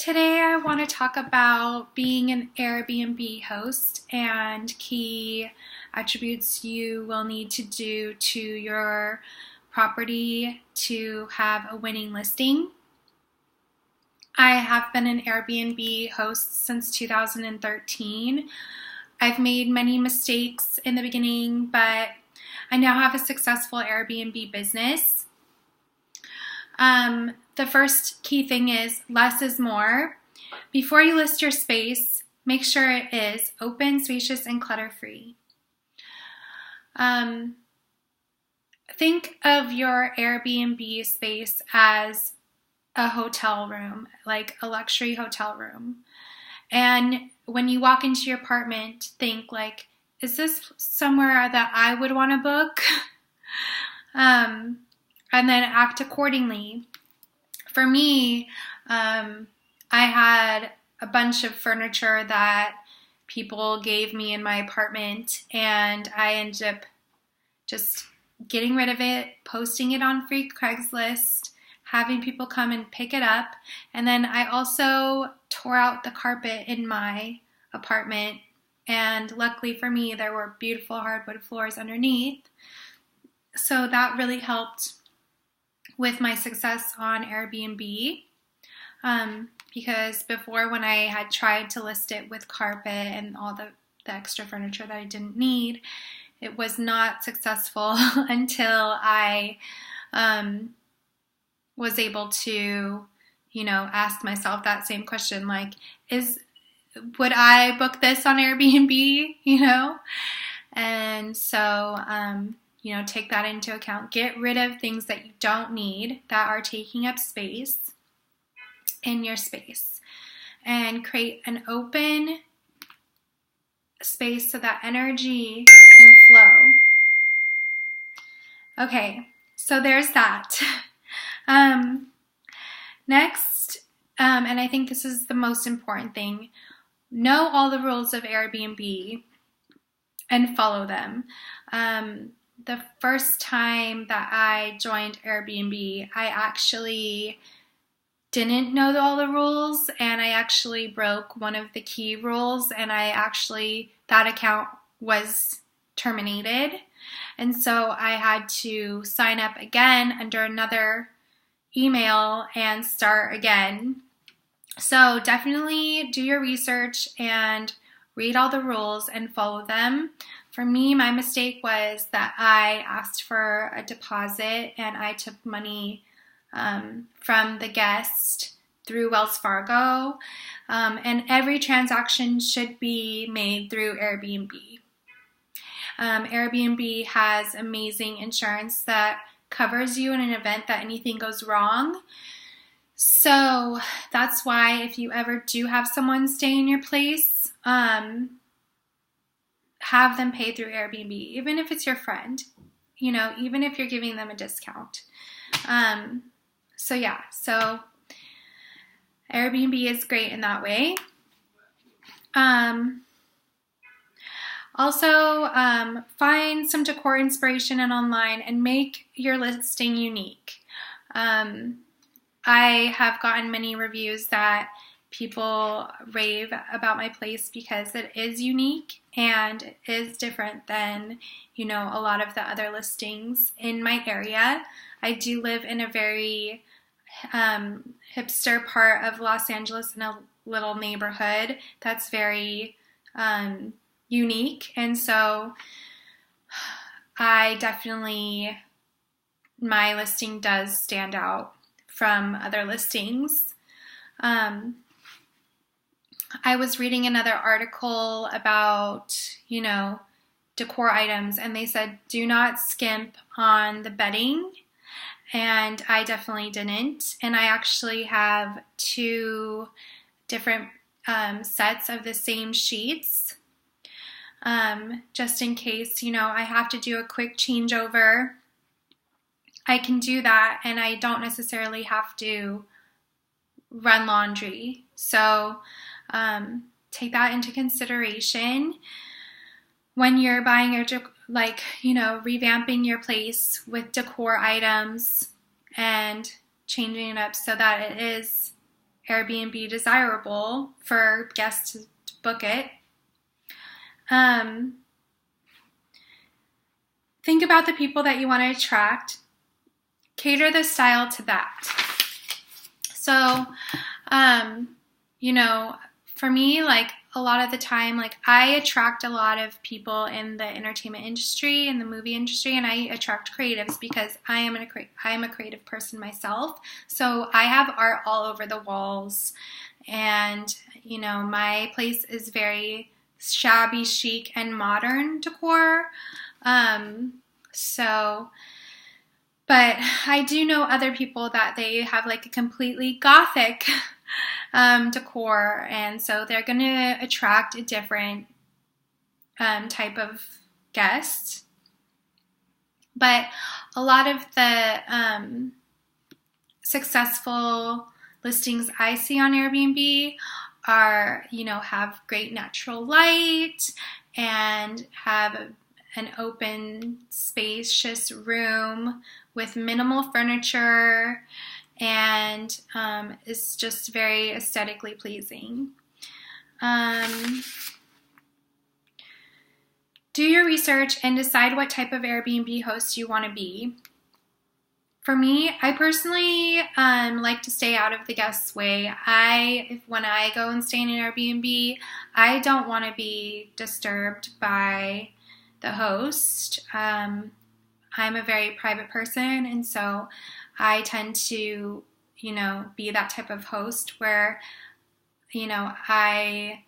Today I want to talk about being an Airbnb host and key attributes you will need to do to your property to have a winning listing. I have been an Airbnb host since 2013. I've made many mistakes in the beginning, but I now have a successful Airbnb business. The first key thing is less is more. Before you list your space, make sure it is open, spacious, and clutter-free. Think of your Airbnb space as a hotel room, like a luxury hotel room. And when you walk into your apartment, think like, is this somewhere that I would want to book? And then act accordingly. For me, I had a bunch of furniture that people gave me in my apartment, and I ended up just getting rid of it, posting it on free Craigslist, having people come and pick it up, and then I also tore out the carpet in my apartment, and luckily for me, there were beautiful hardwood floors underneath, so that really helped with my success on Airbnb, because before, when I had tried to list it with carpet and all the extra furniture that I didn't need, it was not successful until I was able to, ask myself that same question, like, would I book this on Airbnb, And so, take that into account. Get rid of things that you don't need that are taking up space in your space, and create an open space so that energy can flow. Okay, so there's that. Next, and I think this is the most important thing, know all the rules of Airbnb and follow them. The first time that I joined Airbnb, I actually didn't know all the rules, and I actually broke one of the key rules, and that account was terminated. And so I had to sign up again under another email and start again. So definitely do your research and read all the rules and follow them. For me, my mistake was that I asked for a deposit and I took money from the guest through Wells Fargo, and every transaction should be made through Airbnb. Airbnb has amazing insurance that covers you in an event that anything goes wrong. So that's why if you ever do have someone stay in your place, have them pay through Airbnb, even if it's your friend, even if you're giving them a discount. So Airbnb is great in that way. Also, find some decor inspiration online and make your listing unique. I have gotten many reviews that people rave about my place because it is unique and it is different than, a lot of the other listings in my area. I do live in a very hipster part of Los Angeles in a little neighborhood that's very unique, and so my listing does stand out from other listings. I was reading another article about, decor items, and they said do not skimp on the bedding, and I definitely didn't. And I actually have 2 different sets of the same sheets, just in case, I have to do a quick changeover. I can do that, and I don't necessarily have to run laundry. So take that into consideration when you're buying revamping your place with decor items and changing it up so that it is Airbnb desirable for guests to book it. Think about the people that you want to attract. Cater the style to that. So, for me, like a lot of the time, like I attract a lot of people in the entertainment industry and the movie industry, and I attract creatives because I am a creative person myself. So I have art all over the walls, and my place is very shabby chic and modern decor. But I do know other people that they have like a completely gothic decor, and so they're going to attract a different type of guest. But a lot of the successful listings I see on Airbnb are, have great natural light and have an open, spacious room with minimal furniture, and is just very aesthetically pleasing. Do your research and decide what type of Airbnb host you want to be. For me, I personally like to stay out of the guest's way. When I go and stay in an Airbnb, I don't want to be disturbed by the host. I'm a very private person, and so I tend to, be that type of host where, I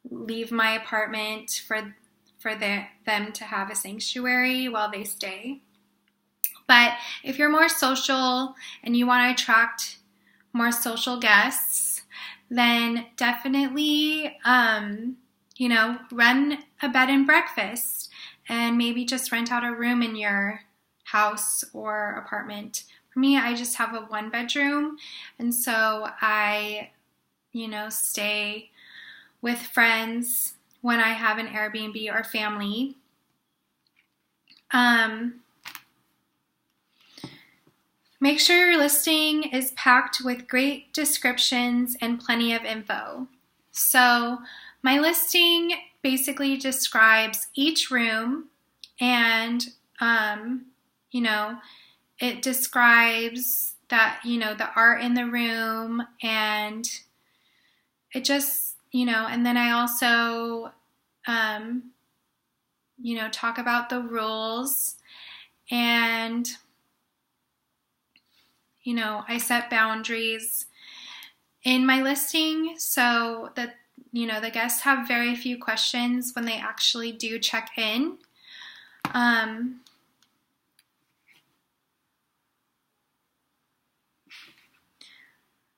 leave my apartment for them to have a sanctuary while they stay. But if you're more social and you want to attract more social guests, then definitely, run a bed and breakfast and maybe just rent out a room in your house or apartment. For me, I just have a 1-bedroom, and so I, stay with friends when I have an Airbnb or family. Make sure your listing is packed with great descriptions and plenty of info. So my listing basically describes each room, and it describes that, the art in the room, and it just, and then I also, talk about the rules, and, I set boundaries in my listing so that, the guests have very few questions when they actually do check in.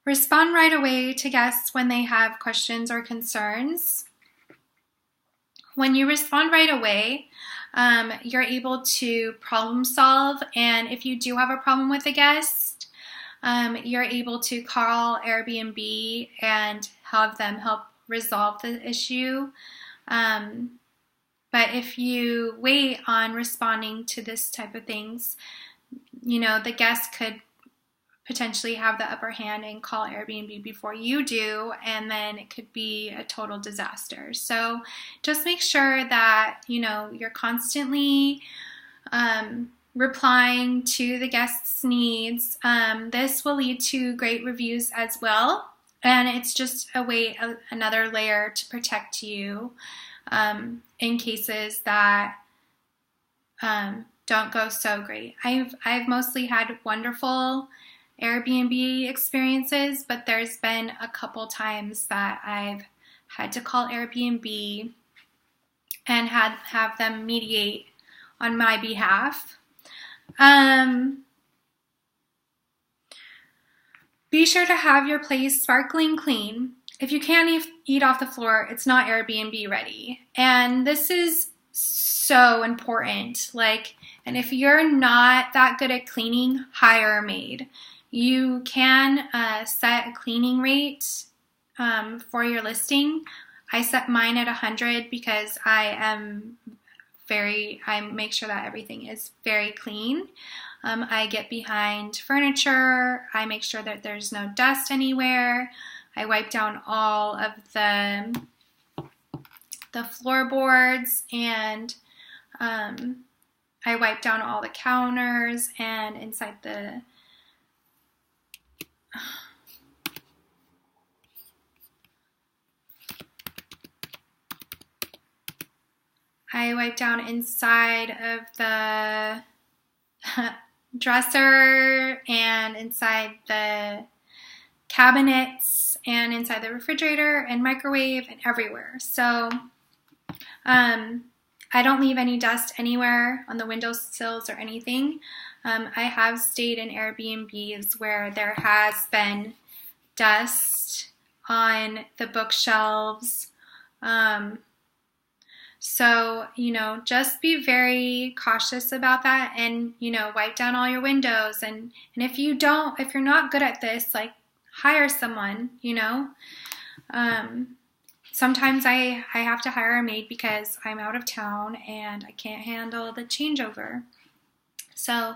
Respond right away to guests when they have questions or concerns. When you respond right away, you're able to problem solve, and if you do have a problem with a guest, you're able to call Airbnb and have them help resolve the issue. But if you wait on responding to this type of things, the guest could potentially have the upper hand and call Airbnb before you do, and then it could be a total disaster. So just make sure that, you're constantly replying to the guest's needs. This will lead to great reviews as well, and it's just another layer to protect you in cases that don't go so great. I've mostly had wonderful Airbnb experiences, but there's been a couple times that I've had to call Airbnb and have them mediate on my behalf. Be sure to have your place sparkling clean. If you can't eat off the floor, it's not Airbnb ready. And this is so important. And if you're not that good at cleaning, hire a maid. You can set a cleaning rate for your listing. I set mine at 100 because I make sure that everything is very clean. I get behind furniture. I make sure that there's no dust anywhere. I wipe down all of the floorboards, and I wipe down all the counters and inside the I wipe down inside of the dresser and inside the cabinets and inside the refrigerator and microwave and everywhere. So I don't leave any dust anywhere on the windowsills or anything. I have stayed in Airbnbs where there has been dust on the bookshelves. So, just be very cautious about that, and, wipe down all your windows. And if you're not good at this, like, hire someone, Sometimes I have to hire a maid because I'm out of town and I can't handle the changeover. So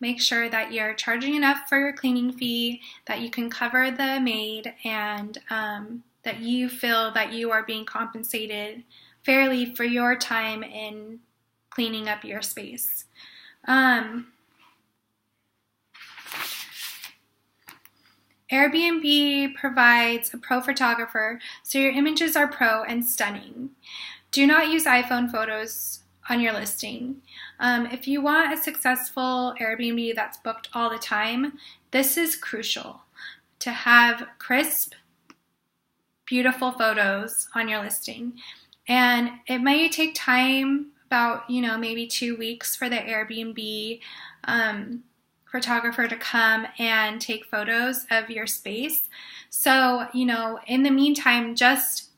make sure that you're charging enough for your cleaning fee, that you can cover the maid, and that you feel that you are being compensated fairly for your time in cleaning up your space. Airbnb provides a pro photographer, so your images are pro and stunning. Do not use iPhone photos on your listing. If you want a successful Airbnb that's booked all the time, this is crucial, to have crisp, beautiful photos on your listing. And it may take time, about, maybe 2 weeks, for the Airbnb photographer to come and take photos of your space. So, in the meantime, just,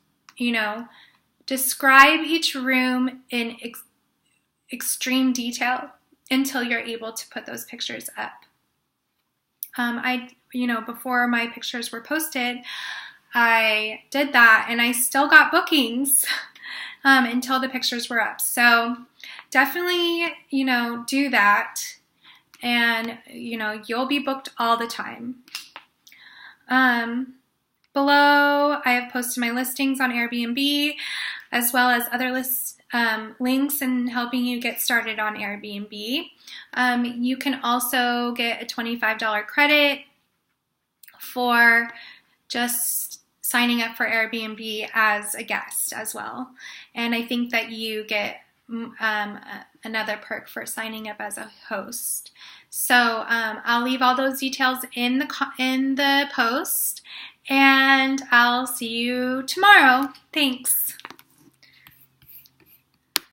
describe each room in extreme detail until you're able to put those pictures up. Before my pictures were posted, I did that, and I still got bookings until the pictures were up. So definitely, do that, and, you'll be booked all the time. Below, I have posted my listings on Airbnb, as well as other links and helping you get started on Airbnb. You can also get a $25 credit for just signing up for Airbnb as a guest as well. And I think that you get another perk for signing up as a host. So I'll leave all those details in the post, and I'll see you tomorrow. Thanks.